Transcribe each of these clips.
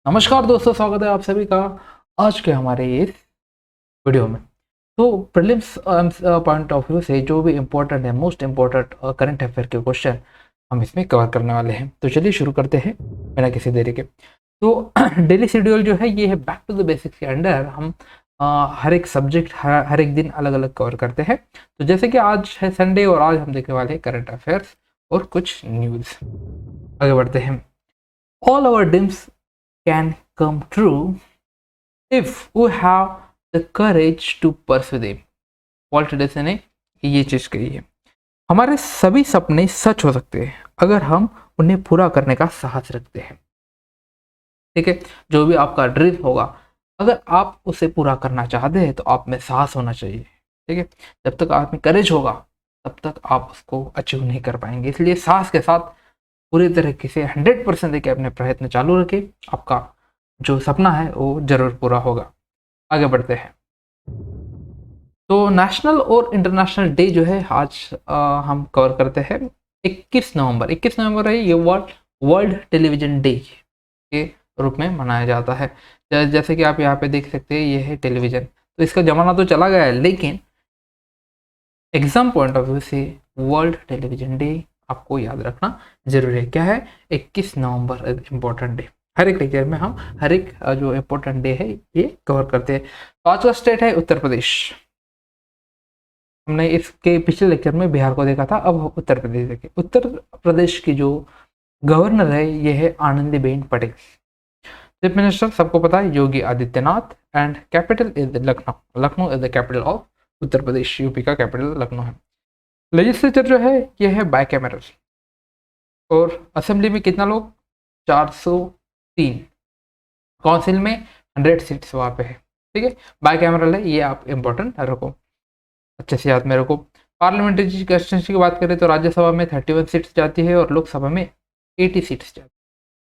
नमस्कार दोस्तों, स्वागत है आप सभी का आज के हमारे इस वीडियो में। तो प्रीलिम्स पॉइंट ऑफ व्यू से जो भी इम्पोर्टेंट है, मोस्ट इम्पोर्टेंट करंट अफेयर के क्वेश्चन हम इसमें कवर करने वाले हैं। तो चलिए शुरू करते हैं बिना किसी देरी के। तो डेली शेड्यूल जो है ये है बैक टू द बेसिक्स के अंडर हम हर एक सब्जेक्ट हर एक दिन अलग अलग कवर करते हैं। तो जैसे कि आज है संडे और आज हम देखने वाले हैं करंट अफेयर्स और कुछ न्यूज़। आगे बढ़ते हैं। All our dreams can come true if we have the courage to pursue them। Walt Disney ने ये चीज कही है, हमारे सभी सपने सच हो सकते हैं अगर हम उन्हें पूरा करने का साहस रखते हैं। ठीक है, जो भी आपका ड्रीम होगा अगर आप उसे पूरा करना चाहते हैं तो आप में साहस होना चाहिए। ठीक है, जब तक आप में करेज होगा तब तक आप उसको अचीव नहीं कर पाएंगे। इसलिए साहस के साथ पूरी तरीके से 100% देके अपने प्रयत्न चालू रखें, आपका जो सपना है वो जरूर पूरा होगा। आगे बढ़ते हैं। तो नेशनल और इंटरनेशनल डे जो है आज हम कवर करते हैं। 21 नवंबर है ये वर्ल्ड टेलीविजन डे के रूप में मनाया जाता है। जैसे कि आप यहाँ पे देख सकते हैं ये है टेलीविजन। तो इसका ज़माना तो चला गया है, लेकिन एग्जाम पॉइंट ऑफ व्यू से वर्ल्ड टेलीविजन डे आपको याद रखना जरूरी है। क्या है? 21 नवंबर इम्पोर्टेंट डे। हर एक लेक्चर में हम हर एक जो इम्पोर्टेंट डे है ये कवर करते हैं। तो आज का स्टेट है उत्तर प्रदेश। हमने इसके पिछले लेक्चर में बिहार को देखा था, अब उत्तर प्रदेश देखें। उत्तर प्रदेश की जो गवर्नर है ये है आनंदीबेन पटेल। चीफ मिनिस्टर सबको पता है Yogi Adityanath and capital is Lucknow. Lucknow is the capital of Uttar Pradesh. UP का कैपिटल लखनऊ है। लेजिस्लेचर जो है ये है बाइकैमरल और असेंबली में कितना लोग? 403। काउंसिल में 100 सीट्स वहाँ पे है। ठीक है, बाइकैमरल है, ये आप इम्पोर्टेंट रखो, अच्छे से याद में रखो। पार्लियामेंट्री कंस्टिट्यूंसी की बात करें तो राज्यसभा में 31 सीट्स जाती है और लोकसभा में 80 सीट्स जाती है।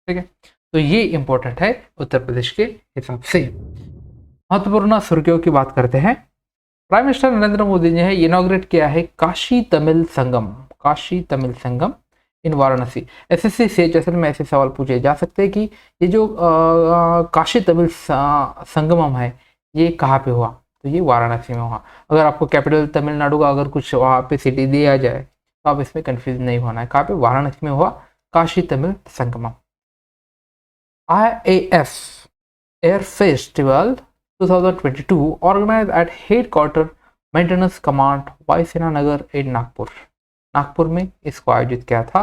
ठीक है, तो ये इंपॉर्टेंट है उत्तर प्रदेश के हिसाब से। महत्वपूर्ण सुर्खियों की बात करते हैं। प्राइम मिनिस्टर नरेंद्र मोदी ने इनॉग्रेट किया है काशी तमिल संगम। काशी तमिल संगम इन वाराणसी। एसएससी से जैसे में ऐसे सवाल पूछे जा सकते हैं कि ये जो काशी तमिल संगमम है ये कहाँ पे हुआ? तो ये वाराणसी में हुआ। अगर आपको कैपिटल तमिलनाडु का अगर कुछ वहाँ पे सिटी दिया जाए तो आप इसमें कंफ्यूज नहीं होना है। कहाँ पे? वाराणसी में हुआ Kashi Tamil Sangamam. IAF air festival 2022 organize at headquarter maintenance command Vayusena Nagar इन नागपुर। नागपुर में इसको आयोजित किया था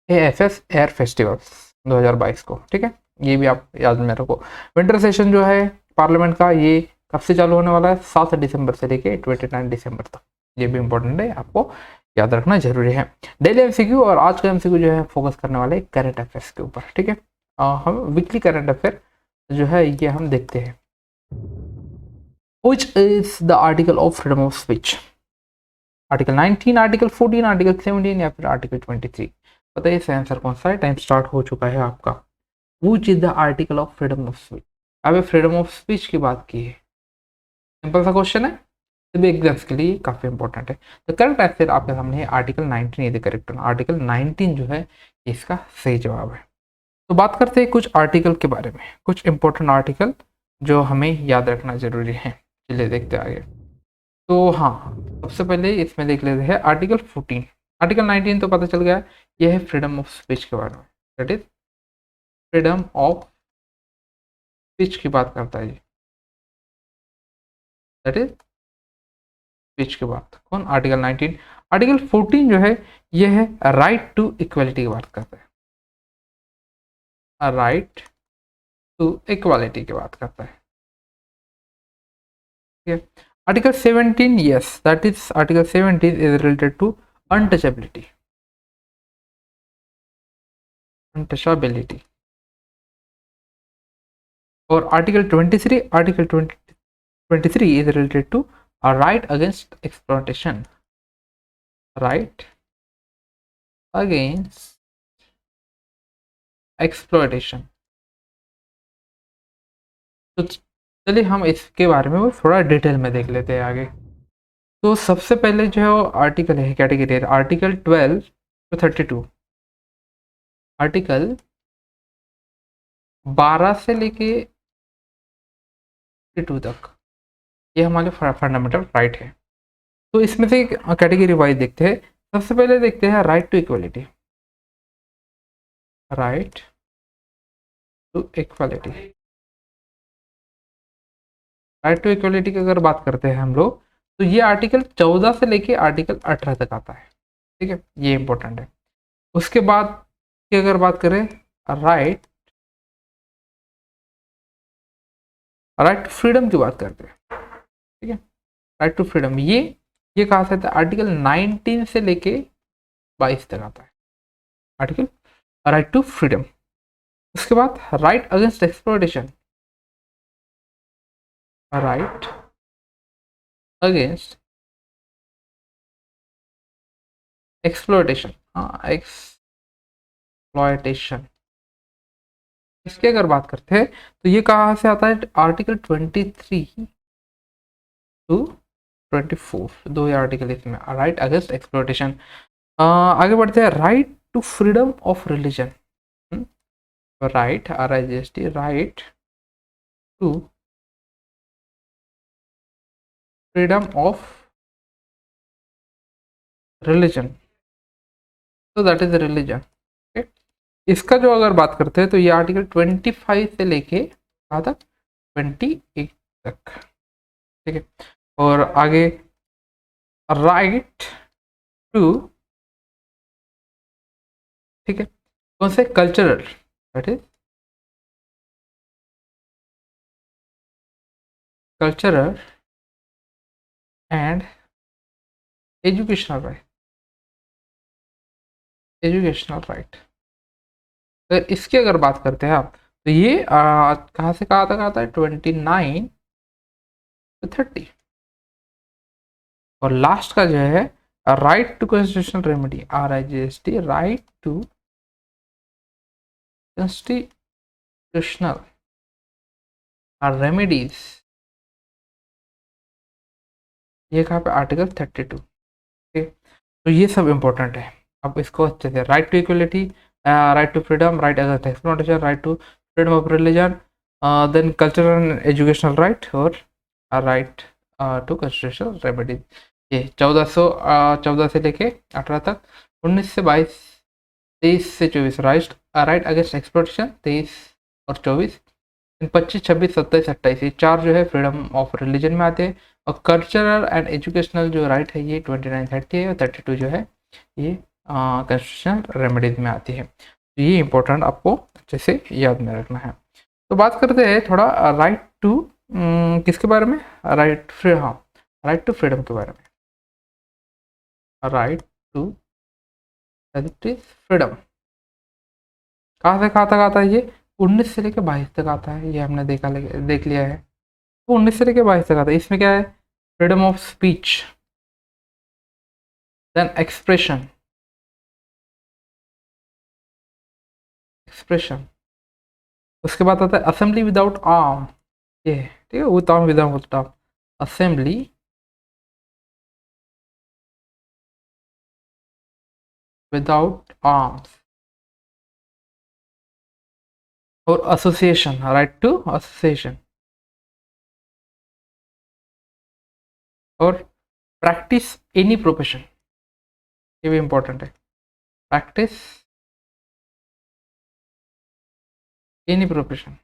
AFS एयर फेस्टिवल 2022 को। ठीक है, ये भी आप याद में रखो। विंटर सेशन जो है पार्लियामेंट का ये कब से चालू होने वाला है? 7 दिसंबर से लेके 29 दिसंबर तक। ये भी इंपॉर्टेंट है, आपको याद रखना जरूरी है। डेली एमसीक्यू और आज का एमसीक्यू जो है फोकस करने वाले करंट अफेयर्स के ऊपर। ठीक है, हम वीकली करंट अफेयर जो है ये हम देखते हैं। Which is the article of freedom of speech? Article 19, article 14, article 17 या फिर आर्टिकल 23? बताइए इसका आंसर कौन सा है? टाइम स्टार्ट हो चुका है आपका। Which is the article of freedom of speech? अब फ्रीडम ऑफ स्पीच की बात की है, सिंपल सा क्वेश्चन है, सभी एग्जाम्स के लिए काफी इंपॉर्टेंट है। तो करेक्ट आंसर आपके सामने है आर्टिकल 19 इज करेक्ट। आर्टिकल 19 जो है इसका सही जवाब है। तो बात करते हैं कुछ आर्टिकल के बारे में, कुछ इंपॉर्टेंट आर्टिकल जो हमें याद रखना जरूरी है। चलिए देखते आगे। तो हाँ, सबसे पहले इसमें देख लेते हैं आर्टिकल 14। आर्टिकल 19 तो पता चल गया, यह है फ्रीडम ऑफ स्पीच के बारे में। That is freedom of speech की बात करता है ये। दैट इज स्पीच की बात कौन? आर्टिकल 19। आर्टिकल 14 जो है यह है राइट टू इक्वालिटी की बात करता है। राइट टू इक्वालिटी की बात करता है। ठीक है, article 17, yes, that is article 17 is related to untouchability। और article 23 is related to a right against exploitation। right against exploitation। तो चलिए हम इसके बारे में थोड़ा डिटेल में देख लेते हैं आगे। तो सबसे पहले जो है वो आर्टिकल है, कैटेगरी है आर्टिकल 12 to 32। आर्टिकल 12 से लेके 52 तक, ये हमारे फंडामेंटल राइट है। तो इसमें से कैटेगरी वाइज देखते हैं। सबसे पहले देखते हैं right to equality. Right to equality, right to equality की अगर बात करते हैं हम लोग, तो ये आर्टिकल 14 से लेके आर्टिकल 18 तक आता है। ठीक है, ये इंपॉर्टेंट है। उसके बाद की अगर बात करें, राइट राइट टू फ्रीडम की बात करते हैं। ठीक है, राइट टू फ्रीडम, ये कहा जाता है आर्टिकल 19 से लेके 22 तक आता है, आर्टिकल राइट टू फ्रीडम। उसके बाद right against exploitation, right against exploitation, हाँ एक्सप्लॉयटेशन, इसकी अगर बात करते हैं तो ये कहाँ से आता है, आर्टिकल 23 टू 24, दो ही आर्टिकल इसमें, राइट अगेंस्ट एक्सप्लॉयटेशन। आगे बढ़ते हैं, right to freedom of religion, right RIGST, right to freedom of religion, तो दैट इज रिलीजन। इसका जो अगर बात करते हैं तो ये आर्टिकल 25 से लेके कहाँ तक, 28 तक। ठीक है, और आगे राइट टू, ठीक है, कौन से, cultural, that is cultural and educational right, educational right. अगर इसकी अगर बात करते हैं आप, तो ये कहाँ से कहाँ तक आता है, 29 to 30। और लास्ट का जो है right to constitutional remedy, RIGST, right to constitutional remedies, ये कहाँ पे, आर्टिकल 32। ठीक, तो ये सब इंपॉर्टेंट है। अब इसको अच्छे से, right to equality, right to freedom, right against exploitation, right to freedom of religion, then cultural and educational right, और राइट टू कॉन्स्टिट्यूशनल रेमेडीज। ये 14 से लेके 18 तक, 19 से 22, 23 से 24 राइट अगेंस्ट एक्सप्लॉयटेशन, 23 और 24, 25, 26, 27, 28, ये चार जो है फ्रीडम ऑफ रिलीजन में आते हैं। और कल्चरल एंड एजुकेशनल जो राइट है ये 29, 30 है, और 32 जो है ये कॉन्स्टिट्यूशनल रेमेडीज में आती है। तो ये इंपॉर्टेंट आपको अच्छे से याद में रखना है। तो बात करते हैं थोड़ा राइट टू, किसके बारे में, राइट टू फ्रीडम के बारे में। राइट टू फ्रीडम कहाँ से कहाँ तक आता है, ये 19 से लेकर 22 तक आता है, ये हमने देख लिया है। तो 19 से लेकर 22 तक आता है, इसमें क्या है, freedom of speech, then expression, उसके बाद आता है असेंबली विदाउट आर्म, ये ठीक है, with arm without arm, assembly without arms, और एसोसिएशन, राइट टू एसोसिएशन, और प्रैक्टिस एनी प्रोफेशन, ये भी इंपॉर्टेंट है, practice any profession,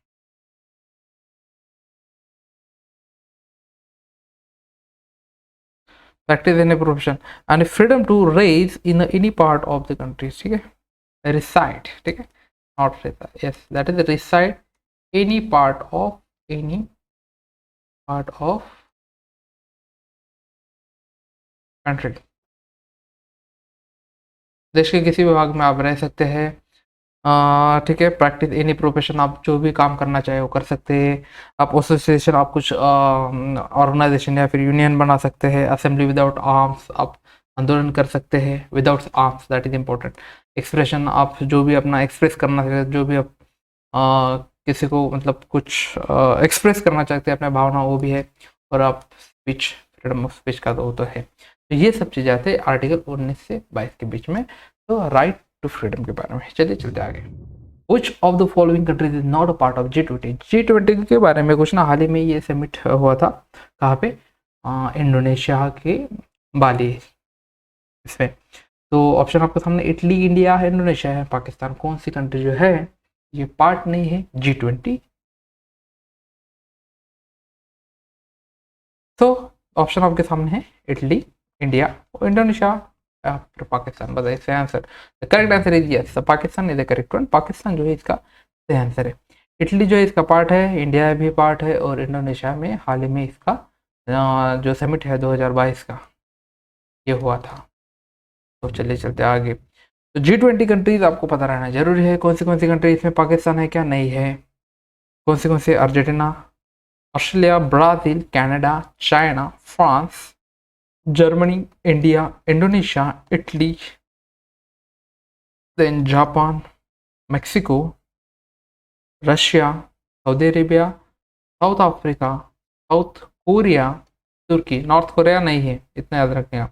practice any profession, and freedom to reside in any part of the country. ठीक है, reside, ठीक है, not reside, yes, that is reside any part of country, देश के किसी भी भाग में आप रह सकते हैं। ठीक है, प्रैक्टिस एनी प्रोफेशन, आप जो भी काम करना चाहे वो कर सकते हैं। आप एसोसिएशन, आप कुछ ऑर्गेनाइजेशन या फिर यूनियन बना सकते हैं। असेंबली विदाउट आर्म्स, आप आंदोलन कर सकते हैं without arms, that is important. Expression, आप जो भी अपना एक्सप्रेस करना चाहते हैं, जो भी आप किसी को मतलब कुछ एक्सप्रेस करना चाहते हैं अपने भावना, वो भी है। और आप स्पीच, फ्रीडम ऑफ स्पीच का तो वो तो है। तो ये सब चीज़ें आते हैं आर्टिकल 19 से 22 के बीच में। तो राइट टू फ्रीडम के बारे में, चलिए चलते आगे। Which of the following countries is not a part of G20? G20 के बारे में कुछ ना, हाल ही में ये समिट हुआ था, कहाँ पे, इंडोनेशिया के बाली इसमें। तो ऑप्शन आपके सामने इटली, इंडिया है, इंडोनेशिया है, पाकिस्तान। कौन सी कंट्री जो है ये पार्ट नहीं है G20? तो ऑप्शन आपके सामने है इटली, इंडिया और इंडोनेशिया, फिर पाकिस्तान। बताइए सही answer. The correct answer is yes, Pakistan is the correct one. Pakistan जो है इसका सही आंसर है। इटली जो है इसका पार्ट है, इंडिया भी पार्ट है, और इंडोनेशिया में हाल ही में इसका जो समिट है 2022 का ये हुआ था। तो चलिए चलते आगे। तो G20 कंट्रीज आपको पता रहना जरूरी है। कौन सी कंट्री इसमें पाकिस्तान है क्या? नहीं है। कौन से Argentina, Australia, Brazil, Canada, China, France, Germany, India, Indonesia, Italy, then Japan, Mexico, Russia, Saudi Arabia, South Africa, South Korea, तुर्की। नॉर्थ कोरिया नहीं है, इतना याद रखिएगा।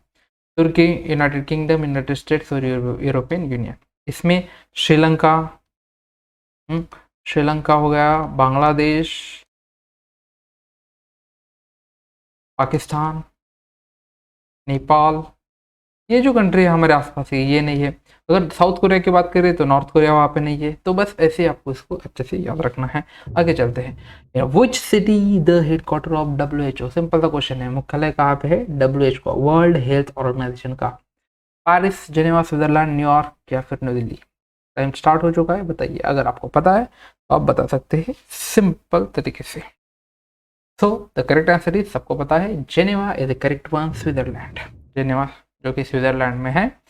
तुर्की, यूनाइटेड किंगडम, यूनाइटेड स्टेट्स और यूरोपियन यूनियन। इसमें श्रीलंका, श्रीलंका हो गया, बांग्लादेश, पाकिस्तान, नेपाल, ये जो कंट्री है हमारे आसपास है ये नहीं है। अगर साउथ कोरिया की बात करें तो नॉर्थ कोरिया वहाँ पे नहीं है। तो बस ऐसे आपको इसको अच्छे से याद रखना है। आगे चलते हैं। Which city the headquarter of WHO? Simple सा क्वेश्चन है। मुख्यालय कहाँ पे है WHO, वर्ल्ड हेल्थ ऑर्गेनाइजेशन का? पेरिस, जेनेवा, स्विट्जरलैंड, न्यूयॉर्क या फिर न्यू दिल्ली? टाइम स्टार्ट हो चुका है, बताइए। अगर आपको पता है तो आप बता सकते हैं सिंपल तरीके से। So the correct answer is, सबको पता है, Geneva is the correct one. Switzerland, Geneva जो कि स्विट्जरलैंड में है,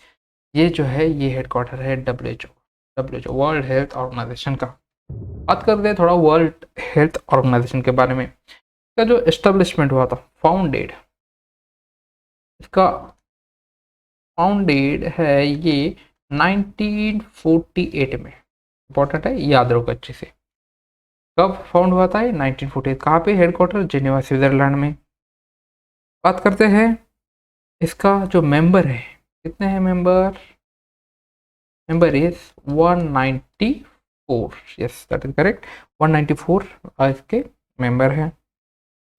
ये जो है ये हेडक्वार्टर है WHO वर्ल्ड हेल्थ ऑर्गेनाइजेशन का। बात करते हैं थोड़ा वर्ल्ड हेल्थ ऑर्गेनाइजेशन के बारे में। इसका जो एस्टेब्लिशमेंट हुआ था, फाउंडेड, इसका फाउंडेड है ये 1948 में। इंपॉर्टेंट है, याद रखो अच्छे से। कब फाउंड हुआ था ये? 1948। कहाँ पे हेडक्वार्टर? जेनेवा, स्विट्जरलैंड में। बात करते हैं इसका जो मेंबर है, कितने हैं member? Member is 194। Yes that is correct, 194 इसके मेंबर हैं।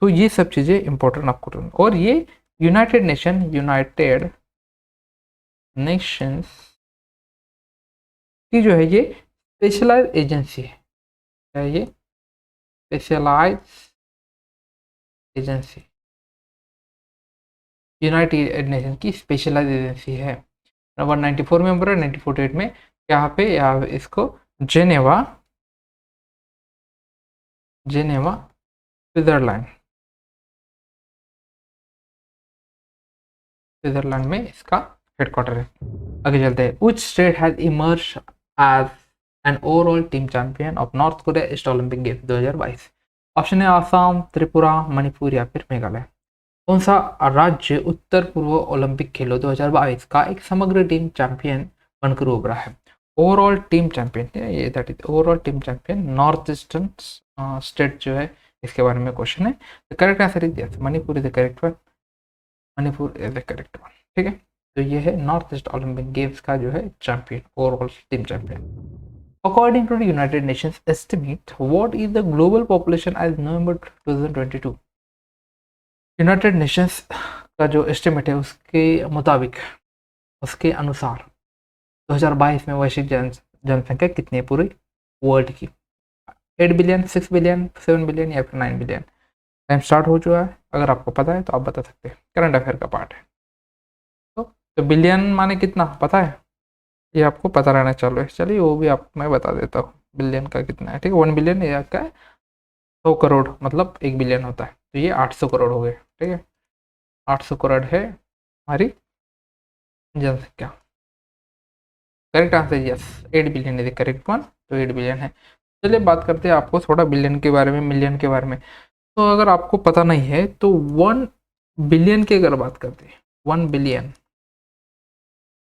तो ये सब चीज़ें इंपॉर्टेंट आपको। और ये यूनाइटेड नेशंस की जो है ये स्पेशलाइज एजेंसी है। ये स्पेशलाइज एजेंसी यूनाइटेड नेशन की स्पेशलाइज एजेंसी है। 194 मेंबर है। 1948 में यहाँ पे इसको जेनेवा स्विट्जरलैंड में इसका हेडक्वार्टर है। आगे चलते हैं। Which state has emerge as an overall team champion of North Korea east Olympic games 2022? Option है आसाम, त्रिपुरा, मणिपुर या फिर मेघालय। कौन सा राज्य उत्तर पूर्व ओलंपिक खेलों 2022 का एक समग्र टीम चैंपियन बनकर उभरा है? ओवरऑल टीम चैंपियन, ये that is overall team champion north eastern state जो है, इसके बारे में क्वेश्चन है। The correct answer is yes, Manipur is the correct one. Manipur is the correct one. ठीक है, तो ये है नॉर्थ ईस्ट ओलंपिक गेम्स का जो है champion, overall team champion. According to the United Nations estimate, what is the global population as November 2022? United Nations का जो एस्टिमेट है उसके मुताबिक, उसके अनुसार 2022 में वैश्विक जनसंख्या कितनी है पूरी वर्ल्ड की? 8 बिलियन, 6 बिलियन, 7 बिलियन या फिर 9 बिलियन? टाइम स्टार्ट हो चुका है। अगर आपको पता है तो आप बता सकते हैं, करंट अफेयर का पार्ट है। तो बिलियन माने कितना पता है? ये आपको पता रहना चाहिए। चलिए वो भी आप मैं बता देता हूँ बिलियन का कितना है। ठीक है, 1 बिलियन या क्या है, 100 करोड़ मतलब 1 बिलियन होता है। तो ये 800 करोड़ हो गए। ठीक है, 800 करोड़ है हमारी जनसंख्या। Correct answer yes, 8 billion is correct one. तो 8 बिलियन है। चलिए बात करते हैं आपको थोड़ा बिलियन के बारे में, मिलियन के बारे में। तो अगर आपको पता नहीं है तो 1 बिलियन की अगर बात करते हैं, 1 बिलियन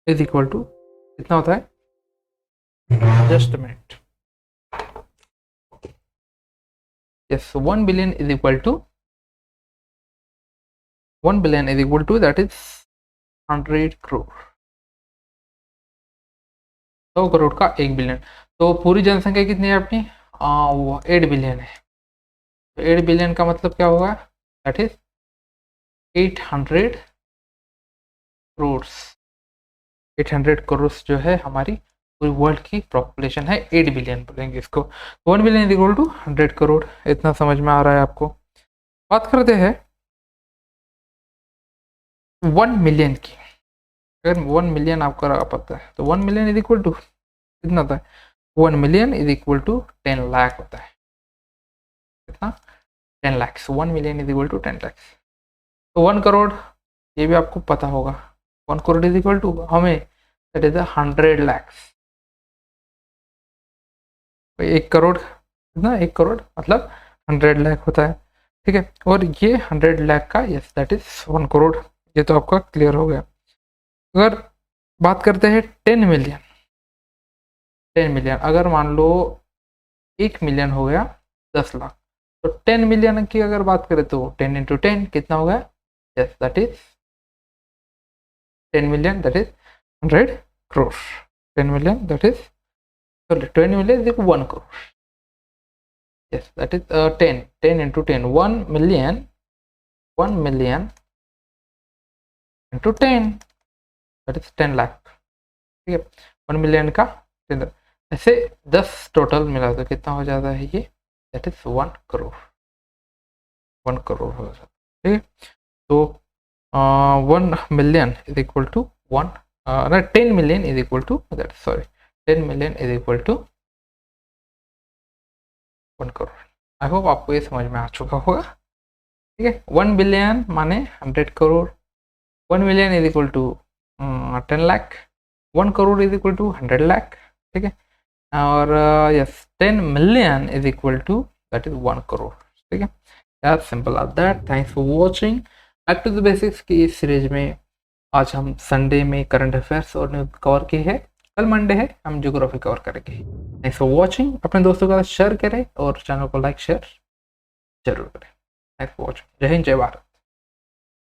इज इक्वल टू कितना होता है? Just minute. Yes, 1 billion is equal to 1 billion is equal to that is 100 crore. 100 crore का 1 बिलियन। तो पूरी जनसंख्या कितनी है अपनी, वो 8 बिलियन है। तो 8 बिलियन का मतलब क्या होगा, दैट इज 800 करोड़। 800 करोड़ जो है हमारी पूरी वर्ल्ड की पॉपुलेशन है, 8 बिलियन बोलेंगे इसको। 1 billion is equal to 100 crore. इतना समझ में आ रहा है आपको। बात करते हैं 1 मिलियन की। अगर 1 मिलियन आपको पता है तो 1 मिलियन इज इक्वल टू कितना होता है, 1 million is equal to 10 lakh होता है। कितना, 10 lakhs. 1 million is equal to 10 lakhs. तो 1 करोड़ ये भी आपको पता होगा, 1 करोड़ इज इक्वल टू हमें दैट इज 100 लैक्स। 1 करोड़ कितना, 1 करोड़ मतलब 100 लाख होता है, ठीक है। और ये 100 लाख का, यस दैट इज 1 करोड़। ये तो आपका क्लियर हो गया। अगर बात करते हैं 10 मिलियन, 10 मिलियन अगर मान लो 1 मिलियन हो गया 10 लाख, तो 10 मिलियन की अगर बात करें तो 10 इंटू 10 कितना होगा, yes that is 10 million that is 100 crore. 10 million that is, sorry 20 million is 1 crore, yes that is 10 into 10, 1 million, 1 million into 10 that is 10 lakh, ठीक है। 1 मिलियन का 10 लाख, ऐसे 10 टोटल मिला तो कितना हो जाता है ये, दैट इज 1 करोड़। 1 करोड़ हो जाता है, ठीक है। तो 1 million is equal to 1, 10 million is equal to that, sorry 10 million is equal to 1 crore. I hope आपको ये समझ में आ चुका होगा, ठीक है। 1 बिलियन माने 100 crore, 1 million is equal to 10 lakh, 1 crore is equal to 100 lakh, ठीक है। और yes 10 million is equal to that is 1 crore, ठीक है। यार simple are that. Thanks for watching back to the basics की इस सीरीज में। आज हम संडे में करंट अफेयर्स और न्यूज कवर की है, कल मंडे है हम ज्योग्राफी कवर करेंगे। Thanks for watching. अपने दोस्तों के साथ शेयर करें और चैनल को लाइक शेयर जरूर करें। Thanks for watching. जय हिंद, जय भारत।